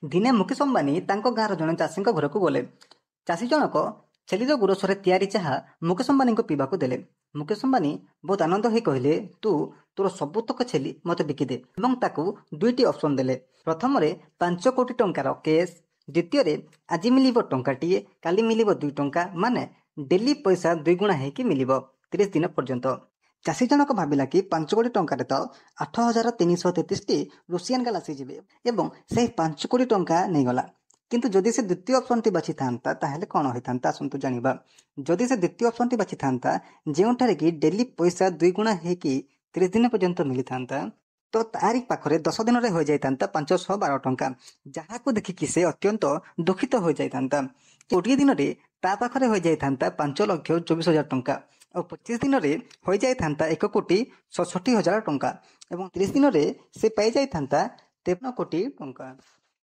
ଦିନେ ମୁକେଶ ଅମ୍ବାନୀ ତାଙ୍କ ଗାଁର ଜଣେ ଚାଷୀଙ୍କ ଘରକୁ ଗଲେ। ଚାଷୀ ଜଣକ ଛେଳିର ଗୋରସରେ ତିଆରି ଚାହା ମୁକେଶ ଅମ୍ବାନୀଙ୍କୁ ପିଇବାକୁ ଦେଲେ। ମୁକେଶ ଅମ୍ବାନୀ ବହୁତ ଆନନ୍ଦ ହୋଇ କହିଲେ, ତୁ ତୋର ସବୁତକ ଛେଳି ମୋତେ ବିକିଦେ ଏବଂ ତାକୁ ଦୁଇଟି ଅପସନ୍ ଦେଲେ। ପ୍ରଥମରେ 5 କୋଟି ଟଙ୍କାର କେସ୍, ଦ୍ୱିତୀୟରେ ଆଜି ମିଳିବ ଟଙ୍କାଟିଏ, କାଲି ମିଳିବ 2 ଟଙ୍କା, ମାନେ ଡେଲି ପଇସା 2 ଗୁଣା ହେଇକି ମିଳିବ 30 ଦିନ ପର୍ଯ୍ୟନ୍ତ। ଚାଷୀ ଜଣକ ଭାବିଲା କି 5 କୋଟି ଟଙ୍କାରେ ତ 8,333ଟି ରୁଷିଆନ୍ ଗାଲ ଆସିଯିବେ ଏବଂ ସେହି 5 କୋଟି ଟଙ୍କା ନେଇଗଲା। କିନ୍ତୁ ଯଦି ସେ ଦ୍ୱିତୀୟ ଅପସନ୍ଟି ବାଛିଥାନ୍ତା ତାହେଲେ କ'ଣ ହୋଇଥାନ୍ତା ଆସନ୍ତୁ ଜାଣିବା। ଯଦି ସେ ଦ୍ୱିତୀୟ ଅପସନ୍ଟି ବାଛିଥାନ୍ତା ଯେଉଁଠାରେ କି ଡେଲି ପଇସା 2 ଗୁଣା ହେଇକି 30 ଦିନ ପର୍ଯ୍ୟନ୍ତ ମିଳିଥାନ୍ତା, ତ ତାରି ପାଖରେ 10 ଦିନରେ ହୋଇଯାଇଥାନ୍ତା 512 ଟଙ୍କା, ଯାହାକୁ ଦେଖିକି ସେ ଅତ୍ୟନ୍ତ ଦୁଃଖିତ ହୋଇଯାଇଥାନ୍ତା। 20 ଦିନରେ ତା ପାଖରେ ହୋଇଯାଇଥାନ୍ତା 5,24,000 ଟଙ୍କା ଆଉ 25 ଦିନରେ ହୋଇଯାଇଥାନ୍ତା 1,67,000 ଟଙ୍କା ଏବଂ 30 ଦିନରେ ସେ ପାଇଯାଇଥାନ୍ତା 53 କୋଟି ଟଙ୍କା।